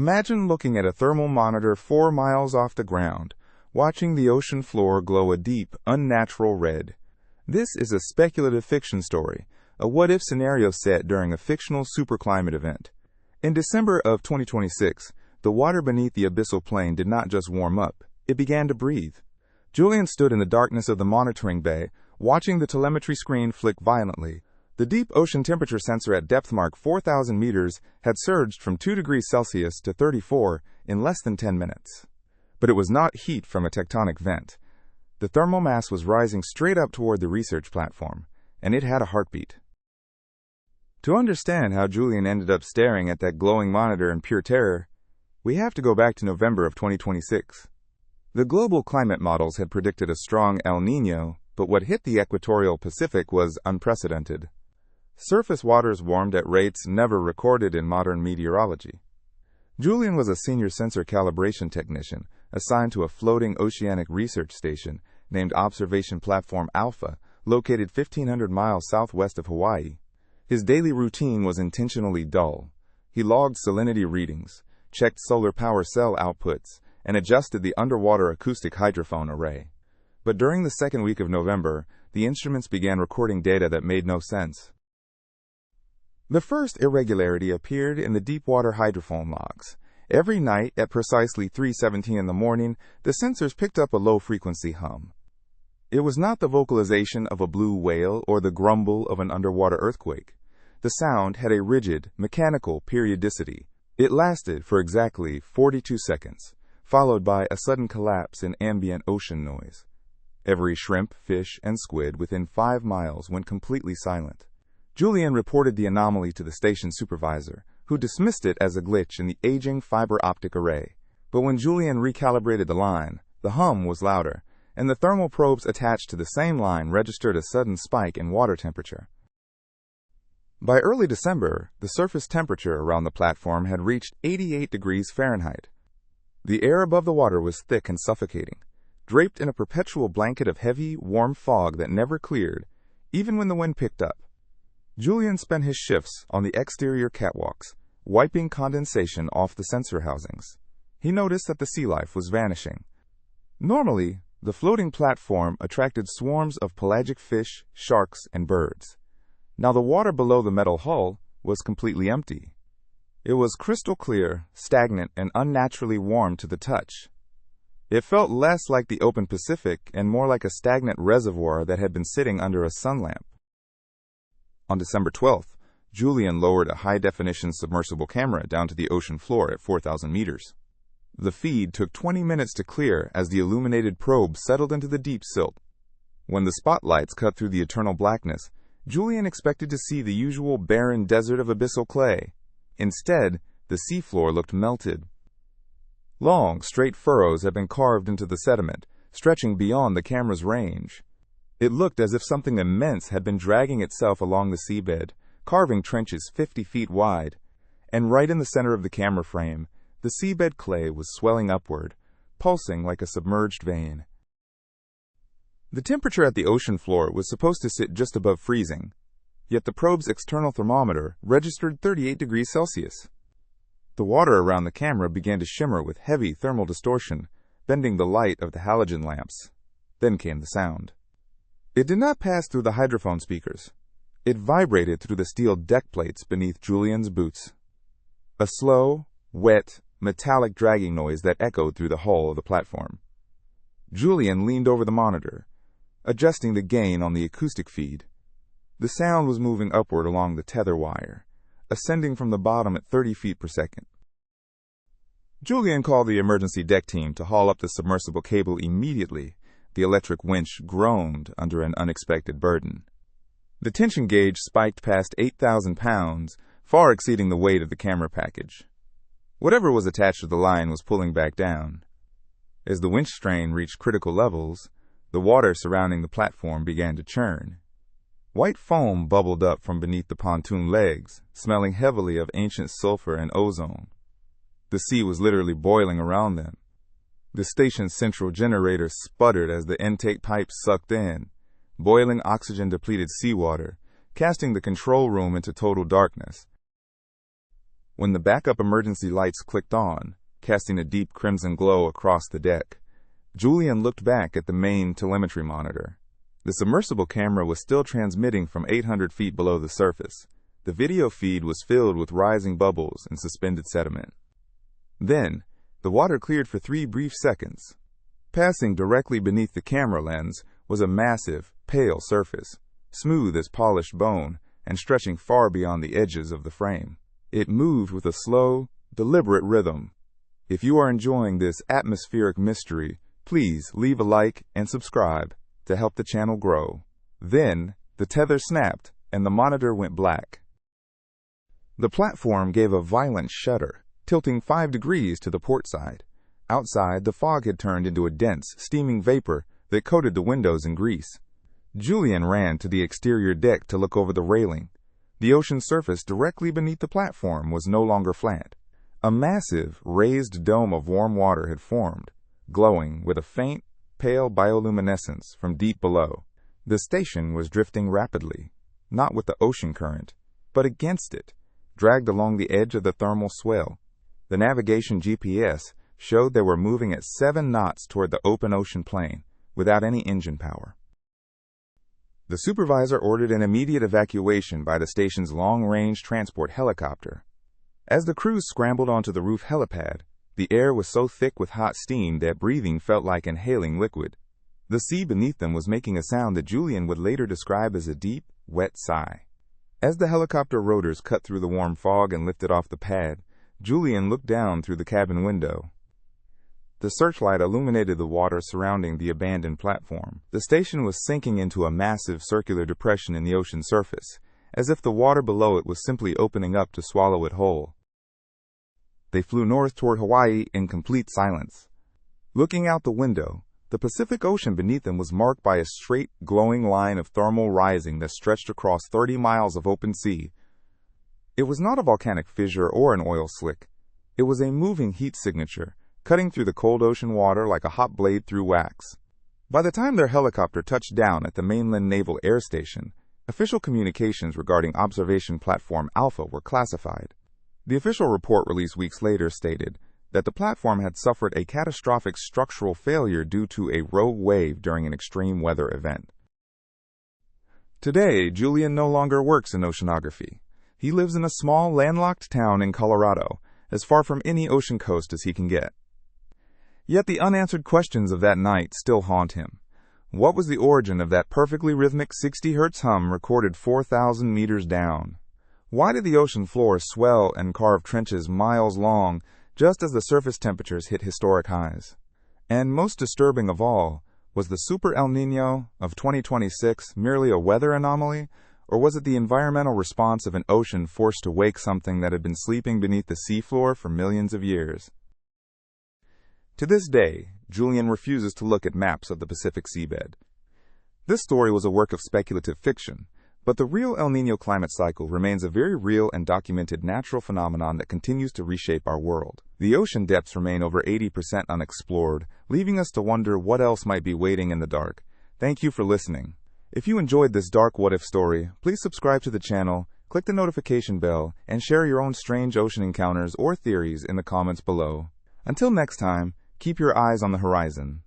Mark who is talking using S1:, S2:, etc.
S1: Imagine looking at a thermal monitor 4 miles off the ground, watching the ocean floor glow a deep, unnatural red. This is a speculative fiction story, a what-if scenario set during a fictional superclimate event. In December of 2026, the water beneath the abyssal plain did not just warm up, it began to breathe. Julian stood in the darkness of the monitoring bay, watching the telemetry screen flick violently. The deep ocean temperature sensor at depth mark 4,000 meters had surged from 2 degrees Celsius to 34 in less than 10 minutes. But it was not heat from a tectonic vent. The thermal mass was rising straight up toward the research platform, and it had a heartbeat. To understand how Julian ended up staring at that glowing monitor in pure terror, we have to go back to November of 2026. The global climate models had predicted a strong El Niño, but what hit the equatorial Pacific was unprecedented. Surface waters warmed at rates never recorded in modern meteorology. Julian was a senior sensor calibration technician assigned to a floating oceanic research station named Observation Platform Alpha, located 1,500 miles southwest of Hawaii. His daily routine was intentionally dull. He logged salinity readings, checked solar power cell outputs, and adjusted the underwater acoustic hydrophone array. But during the second week of November, the instruments began recording data that made no sense. The first irregularity appeared in the deepwater hydrophone logs. Every night at precisely 3:17 in the morning, the sensors picked up a low-frequency hum. It was not the vocalization of a blue whale or the grumble of an underwater earthquake. The sound had a rigid, mechanical periodicity. It lasted for exactly 42 seconds, followed by a sudden collapse in ambient ocean noise. Every shrimp, fish, and squid within 5 miles went completely silent. Julian reported the anomaly to the station supervisor, who dismissed it as a glitch in the aging fiber optic array. But when Julian recalibrated the line, the hum was louder, and the thermal probes attached to the same line registered a sudden spike in water temperature. By early December, the surface temperature around the platform had reached 88 degrees Fahrenheit. The air above the water was thick and suffocating, draped in a perpetual blanket of heavy, warm fog that never cleared, even when the wind picked up. Julian spent his shifts on the exterior catwalks, wiping condensation off the sensor housings. He noticed that the sea life was vanishing. Normally, the floating platform attracted swarms of pelagic fish, sharks, and birds. Now the water below the metal hull was completely empty. It was crystal clear, stagnant, and unnaturally warm to the touch. It felt less like the open Pacific and more like a stagnant reservoir that had been sitting under a sun lamp. On December 12th, Julian lowered a high-definition submersible camera down to the ocean floor at 4,000 meters. The feed took 20 minutes to clear as the illuminated probe settled into the deep silt. When the spotlights cut through the eternal blackness, Julian expected to see the usual barren desert of abyssal clay. Instead, the seafloor looked melted. Long, straight furrows had been carved into the sediment, stretching beyond the camera's range. It looked as if something immense had been dragging itself along the seabed, carving trenches 50 feet wide. And right in the center of the camera frame, the seabed clay was swelling upward, pulsing like a submerged vein. The temperature at the ocean floor was supposed to sit just above freezing, yet the probe's external thermometer registered 38 degrees Celsius. The water around the camera began to shimmer with heavy thermal distortion, bending the light of the halogen lamps. Then came the sound. It did not pass through the hydrophone speakers. It vibrated through the steel deck plates beneath Julian's boots. A slow, wet, metallic dragging noise that echoed through the hull of the platform. Julian leaned over the monitor, adjusting the gain on the acoustic feed. The sound was moving upward along the tether wire, ascending from the bottom at 30 feet per second. Julian called the emergency deck team to haul up the submersible cable immediately. The electric winch groaned under an unexpected burden. The tension gauge spiked past 8,000 pounds, far exceeding the weight of the camera package. Whatever was attached to the line was pulling back down. As the winch strain reached critical levels, the water surrounding the platform began to churn. White foam bubbled up from beneath the pontoon legs, smelling heavily of ancient sulfur and ozone. The sea was literally boiling around them. The station's central generator sputtered as the intake pipes sucked in, boiling oxygen-depleted seawater, casting the control room into total darkness. when the backup emergency lights clicked on, casting a deep crimson glow across the deck. Julian looked back at the main telemetry monitor. The submersible camera was still transmitting from 800 feet below the surface. The video feed was filled with rising bubbles and suspended sediment. Then, the water cleared for 3 brief seconds. Passing directly beneath the camera lens was a massive, pale surface, smooth as polished bone and stretching far beyond the edges of the frame. It moved with a slow, deliberate rhythm. If you are enjoying this atmospheric mystery, please leave a like and subscribe to help the channel grow. Then, the tether snapped and the monitor went black. The platform gave a violent shudder, tilting 5 degrees to the port side. Outside, the fog had turned into a dense, steaming vapor that coated the windows in grease. Julian ran to the exterior deck to look over the railing. The ocean surface directly beneath the platform was no longer flat. A massive, raised dome of warm water had formed, glowing with a faint, pale bioluminescence from deep below. The station was drifting rapidly, not with the ocean current, but against it, dragged along the edge of the thermal swell. The navigation GPS showed they were moving at 7 knots toward the open ocean plain, without any engine power. The supervisor ordered an immediate evacuation by the station's long-range transport helicopter. As the crews scrambled onto the roof helipad, the air was so thick with hot steam that breathing felt like inhaling liquid. The sea beneath them was making a sound that Julian would later describe as a deep, wet sigh. As the helicopter rotors cut through the warm fog and lifted off the pad, Julian looked down through the cabin window. The searchlight illuminated the water surrounding the abandoned platform. The station was sinking into a massive circular depression in the ocean surface, as if the water below it was simply opening up to swallow it whole. They flew north toward Hawaii in complete silence. Looking out the window, the Pacific Ocean beneath them was marked by a straight, glowing line of thermal rising that stretched across 30 miles of open sea. It was not a volcanic fissure or an oil slick. It was a moving heat signature, cutting through the cold ocean water like a hot blade through wax. By the time their helicopter touched down at the mainland Naval Air Station, official communications regarding Observation Platform Alpha were classified. The official report released weeks later stated that the platform had suffered a catastrophic structural failure due to a rogue wave during an extreme weather event. Today, Julian no longer works in oceanography. He lives in a small, landlocked town in Colorado, as far from any ocean coast as he can get. Yet the unanswered questions of that night still haunt him. What was the origin of that perfectly rhythmic 60 Hz hum recorded 4,000 meters down? Why did the ocean floor swell and carve trenches miles long just as the surface temperatures hit historic highs? And most disturbing of all, was the Super El Niño of 2026 merely a weather anomaly, or was it the environmental response of an ocean forced to wake something that had been sleeping beneath the seafloor for millions of years? To this day, Julian refuses to look at maps of the Pacific seabed. This story was a work of speculative fiction, but the real El Niño climate cycle remains a very real and documented natural phenomenon that continues to reshape our world. The ocean depths remain over 80% unexplored, leaving us to wonder what else might be waiting in the dark. Thank you for listening. If you enjoyed this dark what-if story, please subscribe to the channel, click the notification bell, and share your own strange ocean encounters or theories in the comments below. Until next time, keep your eyes on the horizon.